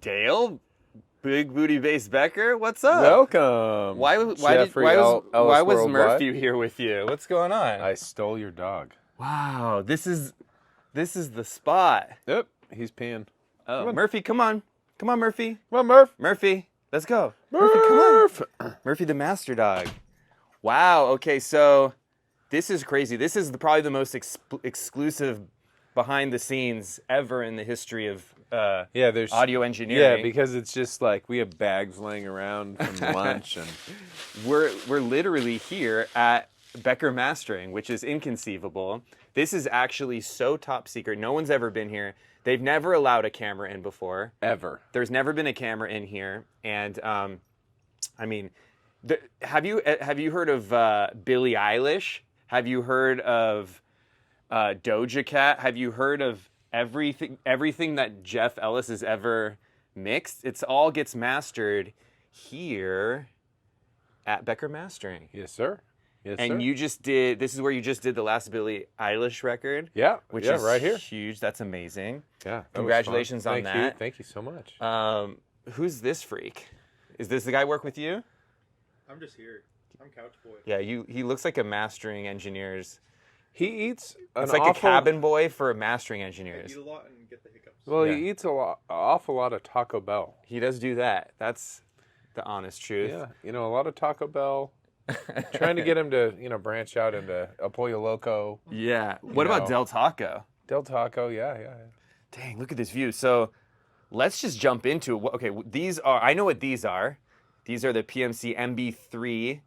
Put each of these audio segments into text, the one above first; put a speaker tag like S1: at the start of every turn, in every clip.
S1: Dale, big booty bass Becker, what's up?
S2: Welcome.
S1: Why was
S2: Worldwide.
S1: Murphy here with you? What's going on?
S2: I stole your dog.
S1: Wow, this is the spot.
S2: Yep, he's peeing.
S1: Oh, Murphy, come on, Murphy.
S2: Come on, Murph.
S1: Murphy, let's go.
S2: Murph.
S1: Come on. Murphy, the master dog. Wow. Okay, so this is crazy. This is probably the most exclusive behind the scenes ever in the history of
S2: there's
S1: audio engineering.
S2: Yeah, because it's just like we have bags laying around from lunch, and
S1: we're literally here at Becker Mastering, which is inconceivable. This is actually so top secret. No one's ever been here. They've never allowed a camera in before.
S2: Ever.
S1: There's never been a camera in here, and I mean, have you heard of Billie Eilish? Have you heard of Doja Cat? Have you heard of everything that Jeff Ellis has ever mixed? It all gets mastered here at Becker Mastering.
S2: Yes, sir. Yes,
S1: and
S2: sir.
S1: This is where you just did the last Billie Eilish record.
S2: Yeah,
S1: which is
S2: right here.
S1: Huge. That's amazing.
S2: Yeah,
S1: congratulations on that.
S2: Thank you so much.
S1: Who's this freak? Is this the guy work with you?
S3: I'm just here. I'm couch boy.
S1: Yeah, he looks like a mastering engineer's.
S2: He eats
S1: It's like a cabin boy for mastering engineers.
S3: I eat a lot and get the hiccups.
S2: Well,
S1: Yeah.
S2: he eats an awful lot of Taco Bell.
S1: He does do that. That's the honest truth.
S2: Yeah, a lot of Taco Bell. Trying to get him to, branch out into El Pollo Loco.
S1: Yeah. What about Del Taco?
S2: Del Taco, yeah.
S1: Dang, look at this view. So let's just jump into it. Okay, I know what these are. These are the PMC MB3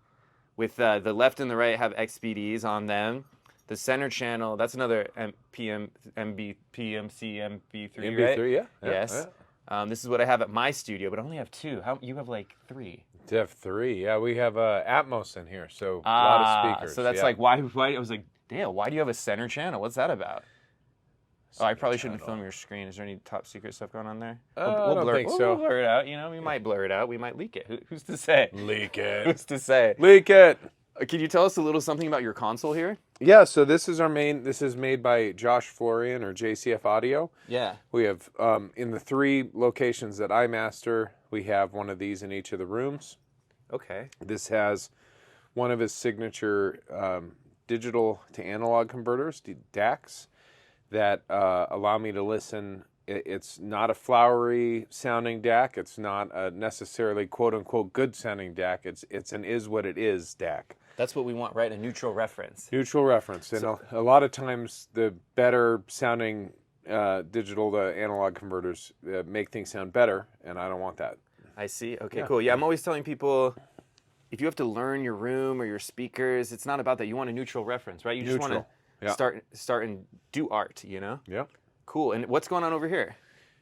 S1: with the left and the right have XPDs on them. The center channel, that's another PMC MB3, right?
S2: MB3, yeah.
S1: Yes.
S2: Yeah.
S1: This is what I have at my studio, but I only have two. You have like three.
S2: To have three, yeah. We have Atmos in here, so a lot of speakers.
S1: So that's like, why I was like, Dale, why do you have a center channel? What's that about? I probably shouldn't film your screen. Is there any top secret stuff going on there?
S2: I don't think so.
S1: We'll blur it out. We might blur it out. We might leak it. Who's to say?
S2: Leak it.
S1: Who's to say?
S2: Leak it.
S1: Can you tell us a little something about your console here?
S2: Yeah, so this is this is made by Josh Florian or JCF Audio.
S1: Yeah.
S2: We have, in the 3 locations that I master, we have one of these in each of the rooms.
S1: Okay.
S2: This has one of his signature digital to analog converters, DACs, that allow me to listen. It's not a flowery sounding DAC. It's not a necessarily quote unquote good sounding DAC. It's an is what it is DAC.
S1: That's what we want, right? A neutral reference.
S2: Neutral reference. And a lot of times the better sounding digital to analog converters make things sound better, and I don't want that.
S1: I see. Okay, cool. Yeah, I'm always telling people, if you have to learn your room or your speakers, it's not about that. You want a neutral reference, right? You just want to start and do art,
S2: Yeah.
S1: Cool. And what's going on over here?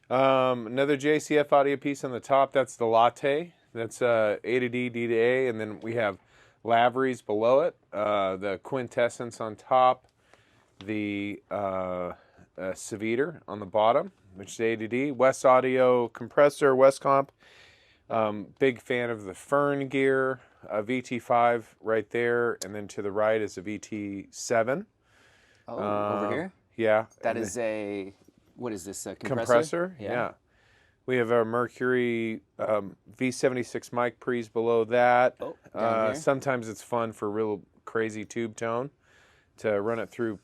S2: Another JCF audio piece on the top. That's the Latte. That's A to D, D to A, and then we have Lavery's below it. The Quintessence on top. The Civitar on the bottom, which is A to D. West Audio compressor, West Comp. Big fan of the Fern gear, a VT5 right there, and then to the right is a VT7.
S1: Oh, over here?
S2: Yeah.
S1: That is what is this, a
S2: compressor? Yeah. We have our Mercury V76 mic pre's below that.
S1: Oh, down here.
S2: Sometimes it's fun for real crazy tube tone to run it through,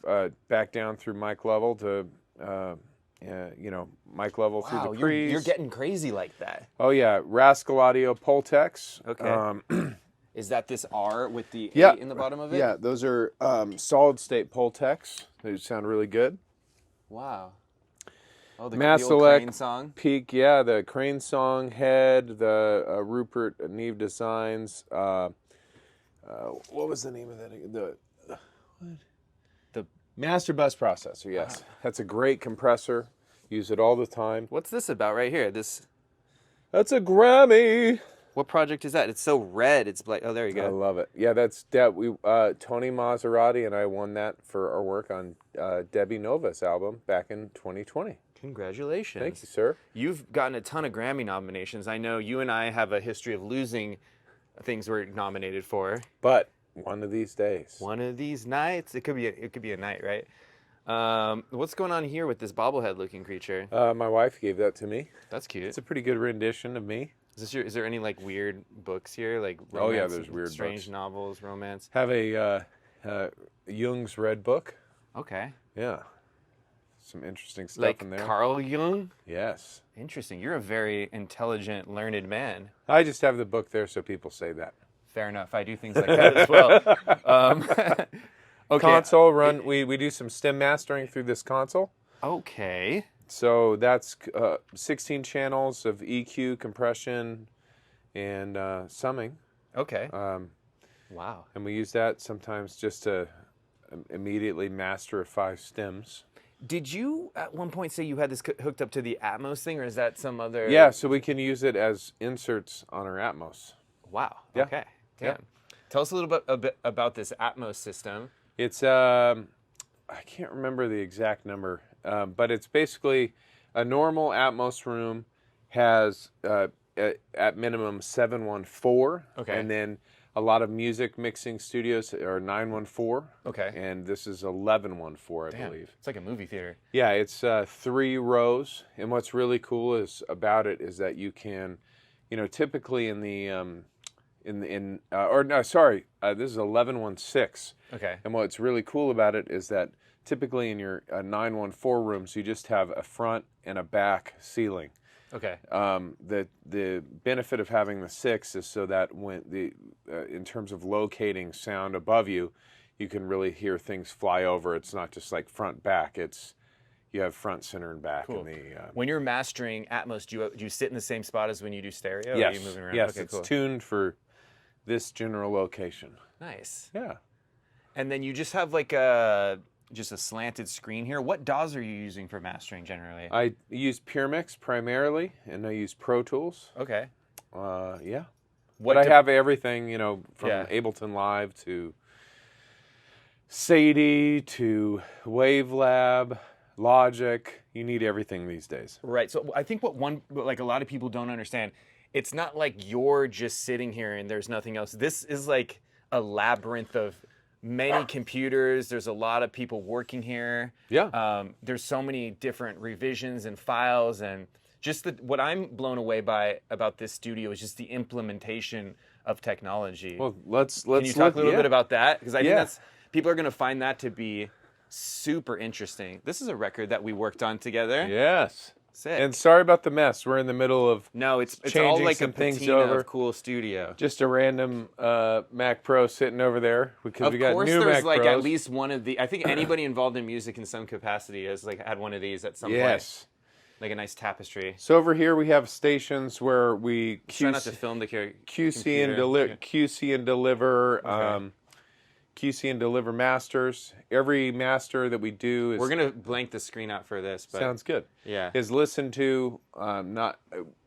S2: back down through mic level to, mic level through the pre's.
S1: You're getting crazy like that.
S2: Oh, yeah. Rascal Audio Pultex.
S1: Okay. Is that this R with the 8 in the bottom of it?
S2: Yeah, those are solid state Pultex. They sound really good.
S1: Wow. Oh, the
S2: Mass
S1: old
S2: Select
S1: Crane song?
S2: Peak, yeah, the Crane Song Head, the Rupert Neve Designs. What was the name of that? The Master Bus Processor, yes. Wow. That's a great compressor. Use it all the time.
S1: What's this about right here? That's
S2: a Grammy.
S1: What project is that? It's so red. It's like, oh, there you go.
S2: I love it. Yeah, that's Tony Maserati and I won that for our work on Debbie Nova's album back in 2020.
S1: Congratulations.
S2: Thank you, sir.
S1: You've gotten a ton of Grammy nominations. I know you and I have a history of losing things we're nominated for.
S2: But one of these days.
S1: One of these nights. It could be a night, right? What's going on here with this bobblehead-looking creature?
S2: My wife gave that to me.
S1: That's cute.
S2: It's a pretty good rendition of me.
S1: Is there any like weird books here, like romance,
S2: Oh, yeah, there's weird
S1: strange
S2: books.
S1: novels, romance?
S2: Have a Jung's Red Book.
S1: Okay.
S2: Yeah. Some interesting stuff
S1: Like
S2: in there.
S1: Carl Jung?
S2: Yes.
S1: Interesting. You're a very intelligent, learned man.
S2: I just have the book there so people say that.
S1: Fair enough. I do things like that as well. Okay.
S2: Console run. We do some stem mastering through this console.
S1: Okay.
S2: So that's 16 channels of EQ, compression, and summing.
S1: Okay.
S2: Wow. And we use that sometimes just to immediately master 5 stems.
S1: Did you at one point say you had this hooked up to the Atmos thing, or is that some other?
S2: Yeah, so we can use it as inserts on our Atmos.
S1: Wow.
S2: Yeah.
S1: Okay. Damn.
S2: Yeah.
S1: Tell us a bit about this Atmos system.
S2: It's I can't remember the exact number, but it's basically a normal Atmos room has at minimum 714.
S1: Okay.
S2: And then a lot of music mixing studios are 914.
S1: Okay.
S2: And this is 1114, I believe.
S1: It's like a movie theater.
S2: Yeah, it's 3 rows. And what's really cool about it is that you can, typically in the this is 1116.
S1: Okay.
S2: And what's really cool about it is that typically in your 914 rooms, you just have a front and a back ceiling.
S1: Okay.
S2: The benefit of having the 6 is so that when in terms of locating sound above you, you can really hear things fly over. It's not just like front back. You have front, center, and back.
S1: Cool.
S2: In the,
S1: when you're mastering Atmos, do you sit in the same spot as when you do stereo?
S2: yes.
S1: Or are you moving around?
S2: Yes.
S1: Okay,
S2: It's
S1: cool.
S2: tuned for this general location.
S1: Nice.
S2: Yeah.
S1: And then you just have like just a slanted screen here. What DAWs are you using for mastering generally?
S2: I use PureMix primarily, and I use Pro Tools.
S1: Okay.
S2: Yeah.
S1: What
S2: But I
S1: do-
S2: have everything, from
S1: Yeah.
S2: Ableton Live to Sadie to WaveLab, Logic. You need everything these days.
S1: Right. So I think what a lot of people don't understand, it's not like you're just sitting here and there's nothing else. This is like a labyrinth of many computers. There's a lot of people working here.
S2: Yeah.
S1: There's so many different revisions and files, and just what I'm blown away by about this studio is just the implementation of technology.
S2: Well, let's
S1: Can you talk a little
S2: yeah.
S1: bit about that? Because I
S2: Yeah.
S1: think people are going to find that to be super interesting. This is a record that we worked on together.
S2: Yes.
S1: Sick.
S2: And sorry about the mess. We're in the middle of
S1: No, it's all
S2: changing
S1: like
S2: some
S1: a
S2: things
S1: patina
S2: over.
S1: of cool studio.
S2: just a random Mac Pro sitting over there because
S1: Of
S2: we got
S1: course,
S2: new
S1: there's
S2: Mac
S1: like
S2: Pros.
S1: at least one of the. I think anybody involved in music in some capacity has like had one of these at some point.
S2: Yes.
S1: Like a nice tapestry.
S2: So over here we have stations where we
S1: Try not to film the
S2: QC and
S1: computer.
S2: QC and deliver QC and deliver masters. Every master that we do is
S1: We're gonna blank the screen out for this, but
S2: sounds good.
S1: yeah.
S2: Is listened to not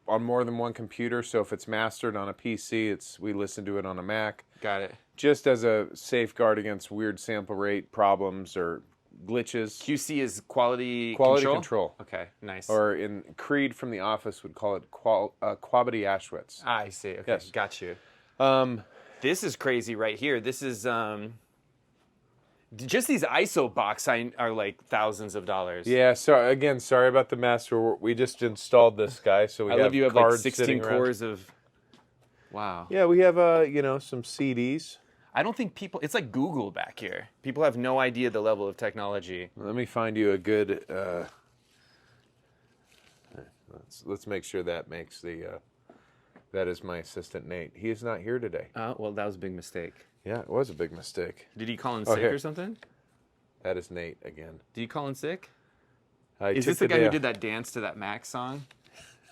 S2: on more than one computer. So if it's mastered on a PC, we listen to it on a Mac.
S1: Got it.
S2: Just as a safeguard against weird sample rate problems or glitches.
S1: QC is quality
S2: control.
S1: Okay, nice.
S2: Or in Creed from The Office would call it Quality Ashwitz.
S1: I see. Okay,
S2: Yes.
S1: got you.
S2: Um,
S1: This is crazy right here. This is just these ISO box are like thousands of dollars.
S2: yeah, so again, sorry about the mess. We just installed this guy, so we
S1: I
S2: have
S1: love you have like
S2: cards
S1: 16
S2: sitting around.
S1: cores of. Wow.
S2: Yeah, we have some CDs.
S1: I don't think it's like Google back here. People have no idea the level of technology.
S2: Let me find you a good. Let's make sure that makes the. That is my assistant Nate. He is not here today.
S1: Well, that was a big mistake.
S2: Yeah, it was a big mistake.
S1: Did he call in
S2: Oh,
S1: sick
S2: here.
S1: or something?
S2: That is Nate again.
S1: Did you call in sick?
S2: I
S1: Is
S2: took
S1: this the guy
S2: day
S1: who
S2: off.
S1: did that dance to that Mac song?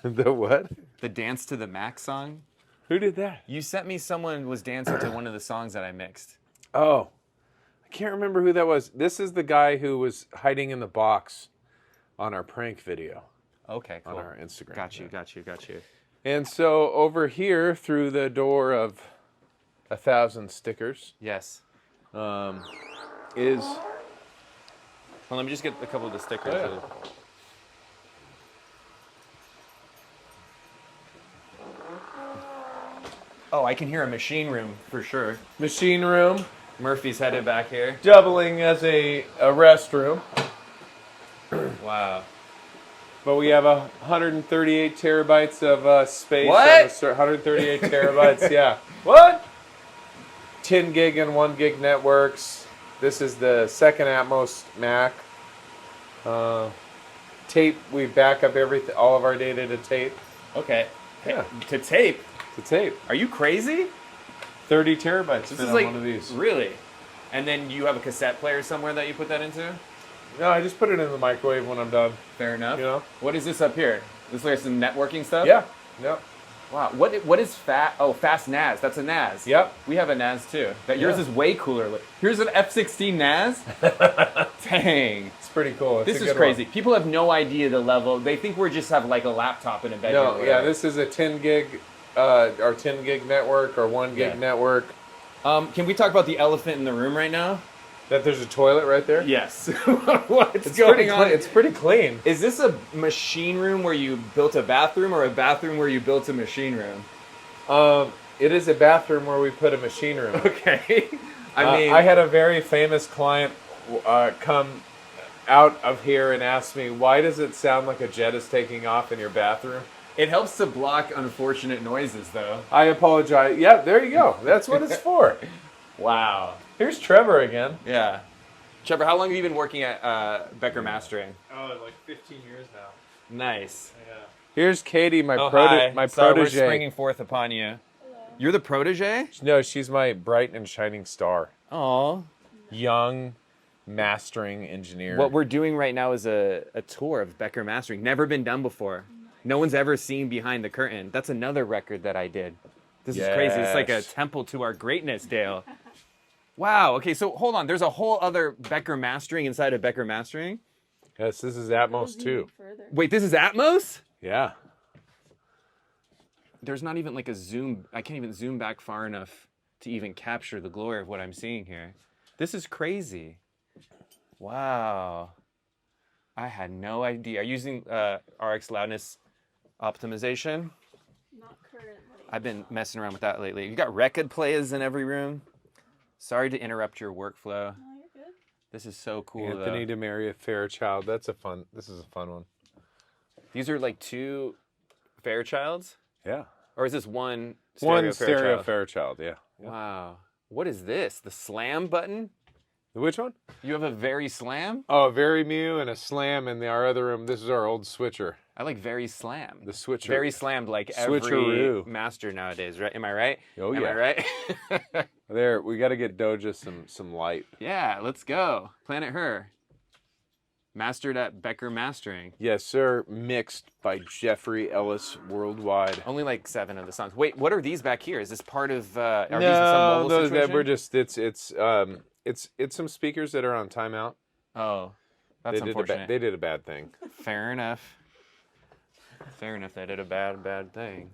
S2: The what?
S1: The dance to the Mac song?
S2: Who did that?
S1: You sent me someone was dancing to one of the songs that I mixed.
S2: Oh, I can't remember who that was. This is the guy who was hiding in the box on our prank video
S1: Okay, cool.
S2: on our Instagram.
S1: Got you,
S2: Yeah.
S1: got you, got you.
S2: And so over here, through the door of 1,000 stickers,
S1: Yes.
S2: is
S1: Well, let me just get a couple of the stickers.
S2: Oh, yeah.
S1: Oh, I can hear a machine room for sure.
S2: machine room,
S1: Murphy's headed back here.
S2: doubling as a restroom.
S1: Wow.
S2: But we have 138 terabytes of space.
S1: What?
S2: 138 terabytes, yeah. What? 10 gig and 1 gig networks. This is the second Atmos Mac. Tape, we back up all of our data to tape.
S1: Okay. Hey,
S2: Yeah.
S1: to tape.
S2: To tape.
S1: Are you crazy?
S2: 30 terabytes.
S1: This
S2: fit
S1: is
S2: on
S1: like
S2: one of these.
S1: really. And then you have a cassette player somewhere that you put that into?
S2: No, I just put it in the microwave when I'm done.
S1: Fair enough.
S2: You know?
S1: What is this up here? This is like some networking stuff?
S2: Yeah. Yep.
S1: Wow. What is fast NAS? That's a NAS.
S2: Yep.
S1: We have a NAS too. Yours
S2: Yeah.
S1: is way cooler. Here's an F16 NAS. Dang.
S2: It's pretty cool. It's
S1: This
S2: a
S1: is
S2: good
S1: crazy.
S2: one.
S1: People have no idea the level. They think we just have like a laptop in a bedroom.
S2: No,
S1: or
S2: yeah,
S1: whatever.
S2: this is a 10 gig, our 10 gig network, or 1 gig
S1: Yeah.
S2: network.
S1: Can we talk about the elephant in the room right now?
S2: That there's a toilet right there?
S1: Yes. What's
S2: It's
S1: going
S2: pretty
S1: on?
S2: clean. It's pretty clean.
S1: Is this a machine room where you built a bathroom, or a bathroom where you built a machine room?
S2: It is a bathroom where we put a machine room.
S1: Okay. I mean,
S2: I had a very famous client come out of here and ask me, why does it sound like a jet is taking off in your bathroom?
S1: it helps to block unfortunate noises, though.
S2: I apologize. Yeah, there you go. That's what it's for.
S1: Wow.
S2: Here's Trevor again.
S1: Yeah. Trevor, how long have you been working at Becker Mastering?
S3: Oh, like 15 years now.
S1: Nice.
S3: Yeah.
S2: Here's Katie, my
S1: Sorry, we're
S2: protege.
S1: springing forth upon you. You're the protege?
S2: No, she's my bright and shining star.
S1: Aw.
S2: Young mastering engineer.
S1: What we're doing right now is a tour of Becker Mastering. Never been done before. No one's ever seen behind the curtain. That's another record that I did. This is crazy. It's like a
S2: Yes.
S1: temple to our greatness, Dale. Wow. Okay, so hold on. There's a whole other Becker Mastering inside of Becker Mastering.
S2: Yes, this is Atmos 2.
S1: Wait, this is Atmos?
S2: Yeah.
S1: There's not even like a zoom. I can't even zoom back far enough to even capture the glory of what I'm seeing here. This is crazy. Wow. I had no idea. Are you using RX loudness optimization?
S4: Not currently.
S1: I've been messing around with that lately. You got record players in every room. Sorry to interrupt your workflow.
S4: No, you're good.
S1: This is so cool.
S2: Anthony
S1: though.
S2: DeMaria Fairchild. This is a fun one.
S1: These are like two Fairchilds?
S2: Yeah.
S1: Or is this one stereo
S2: One
S1: Fairchild?
S2: stereo Fairchild, yeah.
S1: Wow. What is this? The slam button?
S2: Which one?
S1: You have a very slam?
S2: Oh, a very Mew and a slam in our other room. This is our old switcher.
S1: I like very slam.
S2: The switcher.
S1: Very slammed like every
S2: Switcheroo.
S1: master nowadays, right? Am I right?
S2: Oh,
S1: Am
S2: yeah.
S1: I right?
S2: There, we got to get Doja some light.
S1: Yeah, let's go. Planet Her. Mastered at Becker Mastering.
S2: Yes, sir. Mixed by Jeffrey Ellis Worldwide.
S1: Only like 7 of the songs. Wait, what are these back here? Is this part of? Are these some
S2: No,
S1: mobile
S2: those that
S1: situation?
S2: we're just it's some speakers that are on timeout.
S1: Oh, that's unfortunate.
S2: They did a bad thing.
S1: Fair enough. Fair enough. They did a bad thing.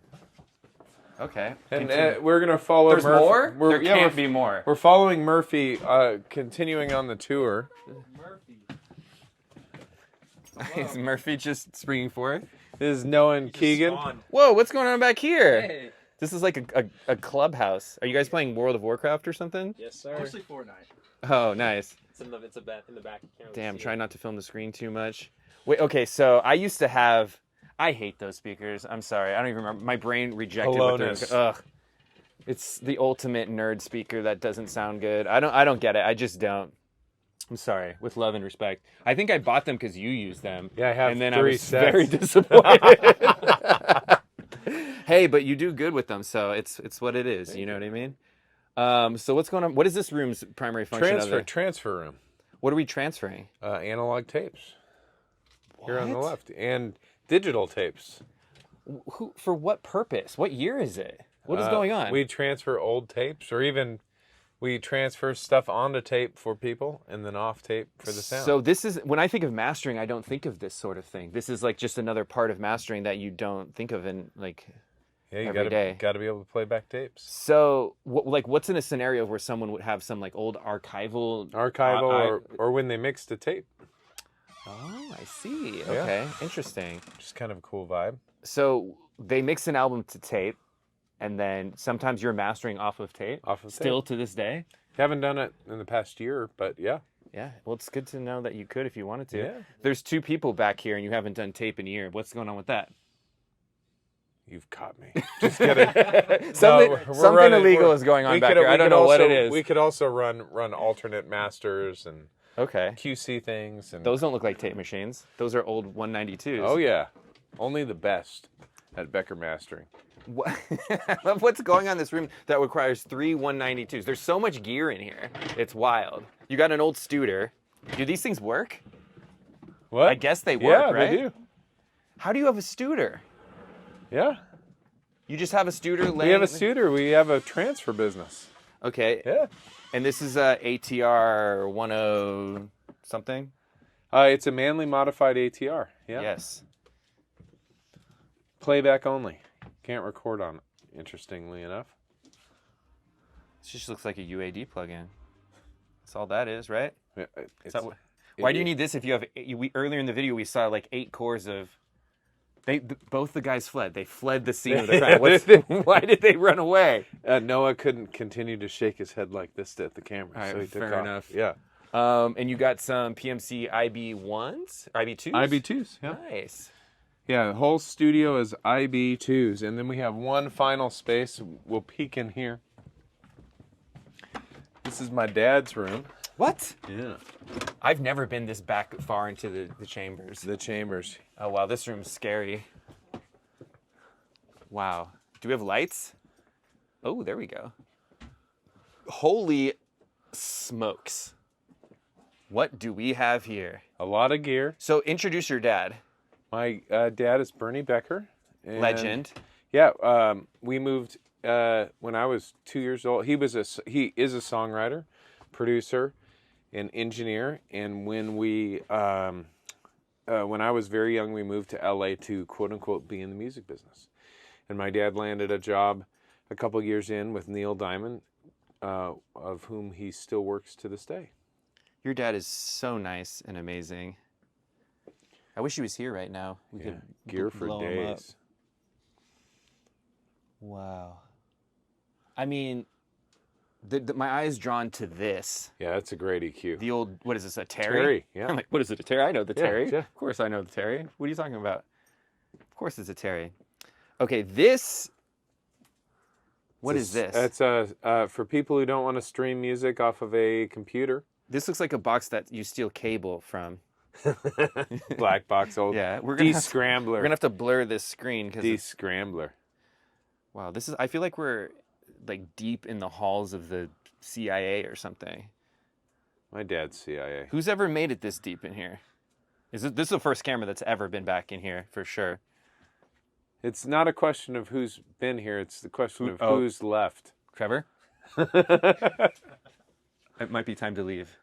S1: Okay.
S2: And
S1: continue.
S2: we're gonna follow.
S1: There's
S2: Murphy.
S1: more?
S2: We're,
S1: There
S2: yeah,
S1: can't
S2: we're,
S1: be more.
S2: We're following Murphy, continuing on the tour.
S3: Murphy.
S1: Is Murphy just springing forth?
S2: This is Noah and Keegan.
S3: Spawned.
S1: Whoa, what's going on back here?
S3: Hey.
S1: This is like a clubhouse. Are you guys playing World of Warcraft or something?
S5: Yes, sir.
S3: Mostly Fortnite.
S1: Oh, nice.
S5: It's in the back. You can't really
S1: Damn,
S5: see
S1: try
S5: it.
S1: not to film the screen too much. Wait, okay, so I used to have. I hate those speakers. I'm sorry. I don't even remember. My brain rejected what they're.
S2: Hello-ness.
S1: Ugh. It's the ultimate nerd speaker that doesn't sound good. I don't get it. I just don't. I'm sorry. With love and respect. I think I bought them because you used them.
S2: Yeah, I have
S1: And then
S2: 3
S1: I was
S2: sets.
S1: very disappointed. Hey, but you do good with them, so it's what it is. You know what I mean? So what's going on? What is this room's primary function?
S2: Transfer room.
S1: What are we transferring?
S2: Analog tapes. Here on the
S1: What?
S2: left, and digital tapes.
S1: Who for what purpose? What year is it? What is going on?
S2: We transfer old tapes, or even we transfer stuff onto tape for people, and then off tape for the sound.
S1: So this is when I think of mastering, I don't think of this sort of thing. This is like just another part of mastering that you don't think of in like.
S2: yeah, you
S1: every day.
S2: gotta be able to play back tapes.
S1: So what's in a scenario where someone would have some like old archival?
S2: Or when they mix the tape.
S1: Oh, I see. Okay, interesting.
S2: Just kind of a cool vibe.
S1: So they mix an album to tape, and then sometimes you're mastering off of tape.
S2: Off of
S1: Still
S2: tape.
S1: to this day.
S2: Haven't done it in the past year, but yeah.
S1: Yeah, well, it's good to know that you could if you wanted to.
S2: Yeah.
S1: There's 2 people back here, and you haven't done tape in a year. What's going on with that?
S2: You've caught me. Just kidding.
S1: something
S2: we're
S1: something
S2: running-
S1: illegal
S2: we're-
S1: is going on
S2: we
S1: back
S2: could-
S1: here.
S2: we
S1: I don't
S2: could
S1: know what
S2: also-
S1: it is.
S2: We could also run alternate masters and
S1: Okay.
S2: QC things. And
S1: Those don't look like tape machines. Those are old 192s.
S2: oh yeah, only the best at Becker Mastering.
S1: What? What's going on in this room that requires 3 192s? There's so much gear in here. It's wild. You got an old Studer. Do these things work?
S2: What?
S1: I guess they work,
S2: yeah,
S1: right?
S2: they do.
S1: How do you have a Studer?
S2: Yeah,
S1: You just have a Studer laying...
S2: we have a Studer. We have a transfer business.
S1: Okay.
S2: Yeah.
S1: And this is a ATR 10 something?
S2: It's a Manly modified ATR. Yeah.
S1: Yes.
S2: Playback only. Can't record on it, interestingly enough.
S1: This just looks like a UAD plug-in. That's all that is, right?
S2: Yeah,
S1: Is that why do you need this if you have... earlier in the video, we saw like 8 cores of... Both the guys fled. They fled the scene of the crime. Why did they run away?
S2: Noah couldn't continue to shake his head like this at the camera,
S1: All right,
S2: so he took
S1: fair
S2: off.
S1: enough.
S2: Yeah.
S1: And you got some PMC IB1s? Or IB2s?
S2: IB2s, yeah.
S1: Nice.
S2: Yeah, the whole studio is IB2s, and then we have one final space. We'll peek in here. This is my dad's room.
S1: What?
S2: Yeah.
S1: I've never been this back far into the chambers.
S2: The chambers.
S1: Oh, wow, this room's scary. Wow. Do we have lights? Oh, there we go. Holy smokes. What do we have here?
S2: A lot of gear.
S1: So introduce your dad.
S2: My dad is Bernie Becker. and-
S1: Legend.
S2: Yeah, we moved when I was 2 years old. He is a songwriter, producer, and engineer. And when when I was very young, we moved to LA to quote unquote be in the music business. And my dad landed a job a couple years in with Neil Diamond, of whom he still works to this day.
S1: Your dad is so nice and amazing. I wish he was here right now. We
S2: Yeah,
S1: could
S2: gear for
S1: blow him up.
S2: days.
S1: Wow. I mean, my eye is drawn to this.
S2: Yeah, that's a great EQ.
S1: The old, what is this, a Terry?
S2: Terry, yeah.
S1: I'm like, what is it, a Terry? I know the
S2: Yeah,
S1: Terry.
S2: yeah.
S1: Of course I know the Terry. What are you talking about? Of course it's a Terry. Okay, this, what is this?
S2: That's for people who don't want to stream music off of a computer.
S1: This looks like a box that you steal cable from.
S2: Black box, old
S1: Yeah, we're gonna
S2: de-scrambler.
S1: have to blur this screen because
S2: De-scrambler.
S1: wow, this is. I feel like we're like deep in the halls of the CIA or something.
S2: My dad's CIA.
S1: Who's ever made it this deep in here? This is the first camera that's ever been back in here for sure.
S2: It's not a question of who's been here. It's the question of
S1: oh.
S2: who's left.
S1: Trevor, it might be time to leave.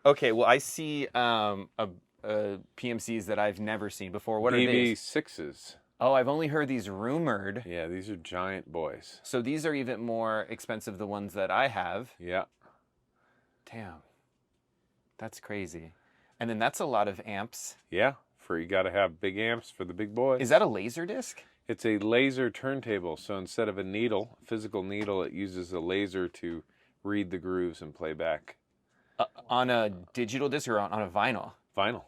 S1: Okay, well I see PMCs that I've never seen before. What are these?
S2: BB6s.
S1: Oh, I've only heard these rumored.
S2: Yeah, these are giant boys.
S1: So these are even more expensive than the ones that I have.
S2: Yeah.
S1: Damn. That's crazy. And then that's a lot of amps.
S2: Yeah. You got to have big amps for the big boys.
S1: Is that a laser disc?
S2: It's a laser turntable. So instead of a needle, physical needle, it uses a laser to read the grooves and play back.
S1: On a digital disc or on a vinyl?
S2: Vinyl.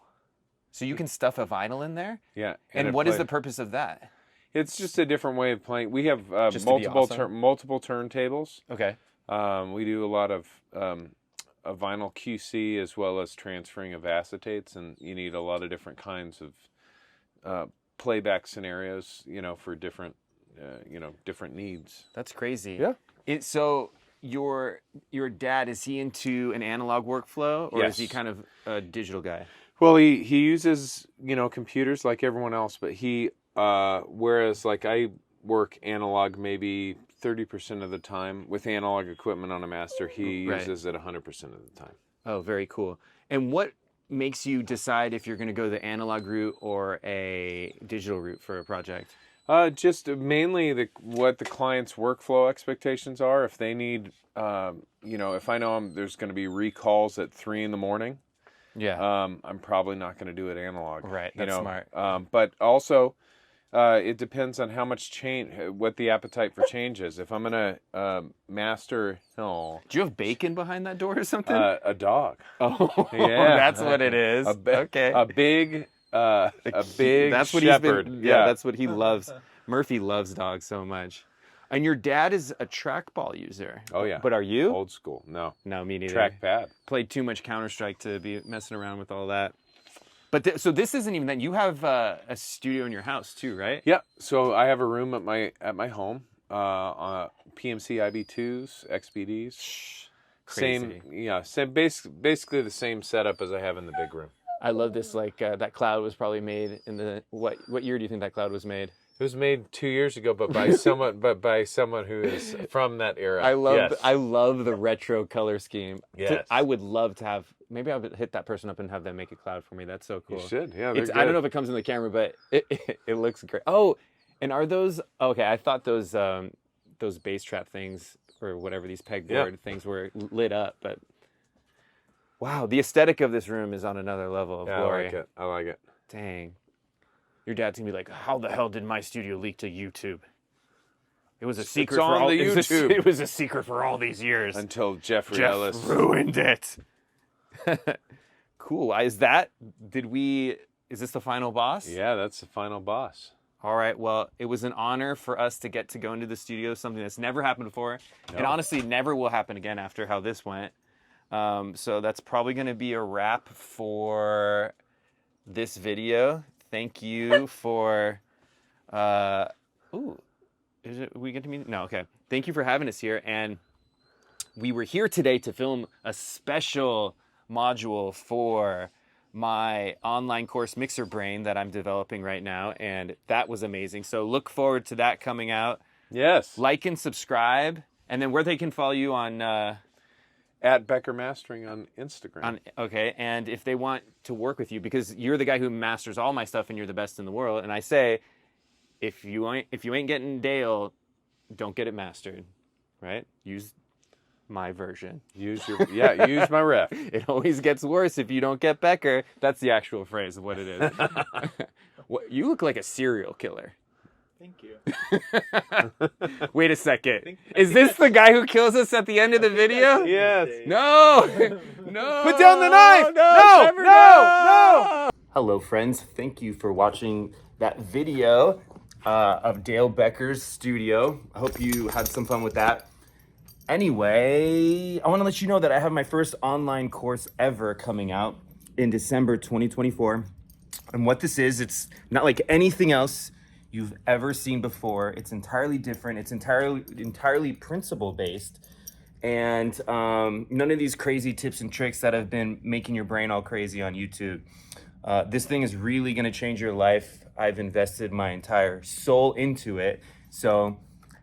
S1: So you can stuff a vinyl in there?
S2: Yeah.
S1: And
S2: it
S1: what is
S2: play-
S1: the purpose of that?
S2: It's just a different way of playing. We have
S1: Just to be awesome?
S2: multiple turntables.
S1: Okay.
S2: We do a lot of a vinyl QC as well as transferring of acetates, and you need a lot of different kinds of playback scenarios, for different, different needs.
S1: That's crazy.
S2: Yeah.
S1: So your dad, is he into an analog workflow or is he
S2: Yes.
S1: kind of a digital guy?
S2: Well, he uses computers like everyone else, but he whereas like I work analog maybe 30% of the time with analog equipment on a master, he
S1: Right.
S2: uses it 100% of the time.
S1: Oh, very cool. And what makes you decide if you're going to go the analog route or a digital route for a project?
S2: Just mainly what the client's workflow expectations are. If they need, if I know there's going to be recalls at 3 a.m,
S1: Yeah.
S2: I'm probably not going to do it analog.
S1: Right, that's smart.
S2: But also, It depends on how much change, what the appetite for change is. If I'm gonna master,
S1: Do you have bacon behind that door or something?
S2: a dog.
S1: Oh,
S2: Yeah.
S1: that's what it is. Okay.
S2: A big
S1: That's what
S2: shepherd.
S1: he's been. Yeah, that's what he loves. Murphy loves dogs so much. And your dad is a trackball user.
S2: Oh yeah.
S1: But are you?
S2: Old school. No.
S1: No, me neither.
S2: Trackpad.
S1: Played too much Counter-Strike to be messing around with all that. But so this isn't even that. You have a studio in your house too, right?
S2: Yeah. So I have a room at my home. PMC IB2s, XBDs.
S1: Crazy.
S2: Same. Basically the same setup as I have in the big room.
S1: I love this. Like that cloud was probably made in the what year do you think that cloud was made?
S2: It was made 2 years ago, but by someone who is from that era.
S1: I love
S2: Yes.
S1: I love the retro color scheme.
S2: Yes.
S1: I would love to have. Maybe I would hit that person up and have them make a cloud for me. That's so cool.
S2: You should. Yeah.
S1: I don't know if it comes in the camera, but it looks great. Oh, and are those okay? I thought those bass trap things or whatever these pegboard things were lit up, but wow, the aesthetic of this room is on another level of glory.
S2: I like it.
S1: Dang. Your dad's gonna be like, how the hell did my studio leak to YouTube? It was a secret
S2: on
S1: for all
S2: the YouTube.
S1: It was a secret for all these years.
S2: Until Jeff
S1: Jeff
S2: Ellis
S1: ruined it. Cool. Is this the final boss?
S2: Yeah, that's the final boss.
S1: All right. Well, it was an honor for us to get to go into the studio, something that's never happened before.
S2: No.
S1: And honestly never will happen again after how this went. So that's probably going to be a wrap for this video. Thank you for, are we get to meet? No, okay. Thank you for having us here. And we were here today to film a special module for my online course Mixer Brain that I'm developing right now. And that was amazing. So look forward to that coming out.
S2: Yes.
S1: Like and subscribe. And then where they can follow you on...
S2: At Becker Mastering on Instagram.
S1: Okay, and if they want to work with you, because you're the guy who masters all my stuff and you're the best in the world, and I say, if you ain't getting Dale, don't get it mastered, right? Use my version.
S2: Use my ref.
S1: It always gets worse if you don't get Becker. That's the actual phrase of what it is. You look like a serial killer.
S3: Thank you.
S1: Wait a second. Is this the guy who kills us at the end of the video?
S2: Yes.
S1: No! No!
S2: Put down the knife!
S1: No!
S2: Trevor, no!
S1: Hello, friends. Thank you for watching that video of Dale Becker's studio. I hope you had some fun with that. Anyway, I want to let you know that I have my first online course ever coming out in December 2024. And what this is, it's not like anything else you've ever seen before. It's entirely different. It's entirely principle based, and none of these crazy tips and tricks that have been making your brain all crazy on YouTube. This thing is really going to change your life. I've invested my entire soul into it. So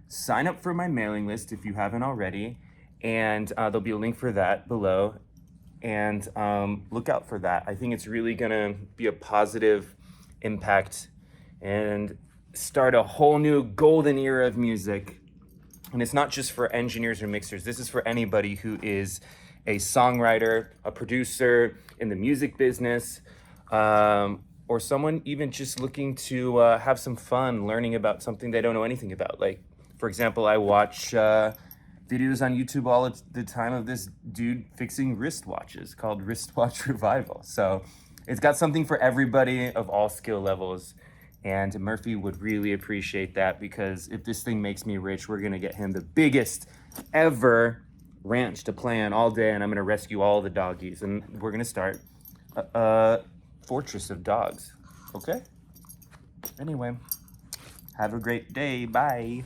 S1: sign up for my mailing list if you haven't already, and there'll be a link for that below. And look out for that. I think it's really going to be a positive impact and start a whole new golden era of music. And it's not just for engineers or mixers. This is for anybody who is a songwriter, a producer in the music business, or someone even just looking to have some fun learning about something they don't know anything about. Like, for example, I watch videos on YouTube all the time of this dude fixing wristwatches called Wristwatch Revival. So it's got something for everybody of all skill levels. And Murphy would really appreciate that, because if this thing makes me rich, we're going to get him the biggest ever ranch to play on all day, and I'm going to rescue all the doggies. And we're going to start a fortress of dogs. Okay? Anyway, have a great day. Bye.